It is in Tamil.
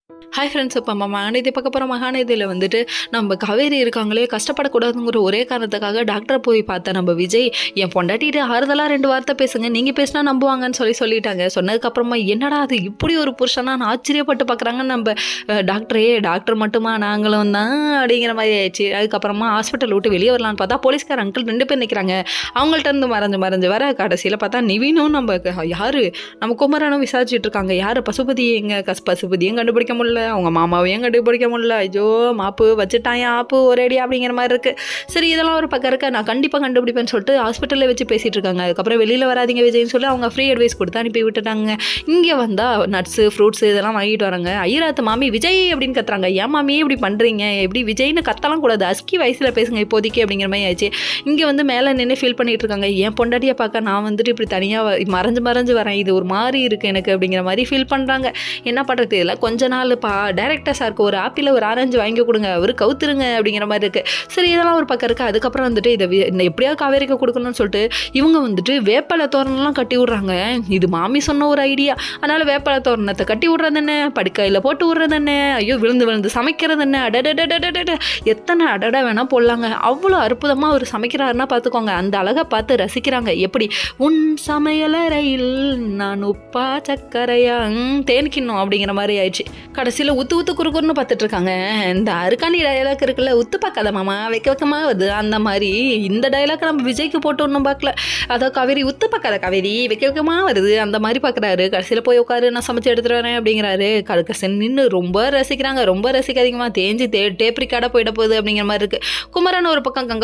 Hi friends. இப்போ நம்ம மகாநதி பார்க்க போகிற மகாநதியில் வந்துட்டு நம்ம காவேரி இருக்காங்களே, கஷ்டப்படக்கூடாதுங்கிற ஒரே காரணத்துக்காக டாக்டரை போய் பார்த்த நம்ம விஜய், என் பொண்டாட்டிட்டு ஆறுதலாக 2 வார்த்தை பேசுங்க, நீங்கள் பேசினா நம்புவாங்கன்னு சொல்லிட்டாங்க. சொன்னதுக்கப்புறமா என்னடா அது இப்படி ஒரு புருஷனான்னு ஆச்சரியப்பட்டு பார்க்குறாங்க நம்ம டாக்டரே. டாக்டர் மட்டுமா நாங்களும் தான் அப்படிங்கிற மாதிரி ஆயிடுச்சு. அதுக்கப்புறமா ஹாஸ்பிட்டல் விட்டு வெளியே வரலான்னு பார்த்தா போலீஸ்கார அங்கிள் 2 பேர் நிற்கிறாங்க. அவங்கள்ட்ட இருந்து மறைஞ்சு வர கடைசியில் பார்த்தா நிவினும் நம்ம யார் நம்ம குமரனும் விசாரிச்சுட்டு இருக்காங்க. யார் பசுபதி எங்க பசுபதியும் கண்டுபிடிக்க முடியல, அவங்க மாமாவையும் கண்டுபிடிக்க முடியல. ஐயோ மாப்பு வச்சுட்டான் ஆப்பு ஒரேடி அப்படிங்கிற மாதிரி இருக்குது. சரி இதெல்லாம் ஒரு பக்கம் இருக்க, நான் கண்டிப்பாக கண்டுபிடிப்பேன்னு சொல்லிட்டு ஹாஸ்பிட்டலில் வச்சு பேசிகிட்டு இருக்காங்க. அதுக்கப்புறம் வெளியில் வராதிங்க விஜய்னு சொல்லி அவங்க ஃப்ரீ அட்வைஸ் கொடுத்து அனுப்பி விட்டுட்டாங்க. இங்கே வந்தால் நட்ஸு ஃப்ரூட்ஸு இதெல்லாம் வாங்கிட்டு வராங்க. ஐயராத்து மாமி விஜய் அப்படின்னு கத்துறாங்க. ஏன் மாமி இப்படி பண்ணுறீங்க, எப்படி விஜய்னு கத்தலாம் கூடாது, அஸ்கி வயசில் பேசுங்க இப்போதைக்கு அப்படிங்கிற மாதிரி ஆயிடுச்சு. இங்கே வந்து மேலே நின்று ஃபீல் பண்ணிகிட்டு இருக்காங்க. என் பொண்டாட்டியை பார்க்க நான் வந்துட்டு இப்படி தனியாக மறைஞ்சு வரேன், இது ஒரு மாதிரி இருக்குது எனக்கு அப்படிங்கிற மாதிரி ஃபீல் பண்ணுறாங்க. என்ன பண்ணுறது, இல்லை கொஞ்ச நாள் டைரக்டர் சாருக்கு ஒரு ஆப்பிள் ஒரு ஆரஞ்சு வாங்கி கொடுங்க, அவர் கவுத்துருங்க அப்படிங்கிற மாதிரி இருக்குது. சரி இதெல்லாம் ஒரு பக்கம் இருக்குது. அதுக்கப்புறம் வந்துட்டு இந்த எப்படியாவது காவேரிக்கு கொடுக்கணும்னு சொல்லிட்டு இவங்க வந்துட்டு வேப்பலை தோரணம்லாம் கட்டி விட்றாங்க. இது மாமி சொன்ன ஒரு ஐடியா. அதனால் வேப்பலை தோரணத்தை கட்டி விட்றது என்ன, படுக்கையில் போட்டு விட்றது என்ன, ஐயோ விழுந்து சமைக்கிறது என்ன, அடட எத்தனை அடடா வேணால் போடலாங்க. அவ்வளோ அற்புதமாக அவர் சமைக்கிறாருன்னா பார்த்துக்கோங்க. அந்த அழகை பார்த்து ரசிக்கிறாங்க. எப்படி உன் சமையலறையில் நான் உப்பா சக்கரையா தேனிக்கணும் அப்படிங்கிற மாதிரி ஆயிடுச்சு. கடைசியில் உத்து குறுக்குன்னு பார்த்துட்டு இருக்காங்க. இந்த அருக்காணி டயலாக் இருக்குல்ல, உத்து பார்க்காத மாமா வைக்கமா வருது, அந்த மாதிரி இந்த டயலாக் நம்ம விஜய்க்கு போட்டு ஒன்றும் பார்க்கல. அதாவது காவேரி உத்து பார்க்காத காவேரி வைக்கமா வருது அந்த மாதிரி பார்க்குறாரு. கடைசியில் போய் உட்காரு, நான் சமைச்சு எடுத்துகிட்டு வரேன் அப்படிங்கிறாரு. கடைசி நின்று ரொம்ப ரசிக்கிறாங்க. ரொம்ப ரசிக்காதீங்கம்மா, தேஞ்சு டேப் ரிக்கார்டாக போயிட போகுது அப்படிங்கிற மாதிரி இருக்குது. குமரன் ஒரு பக்கம் கங்கா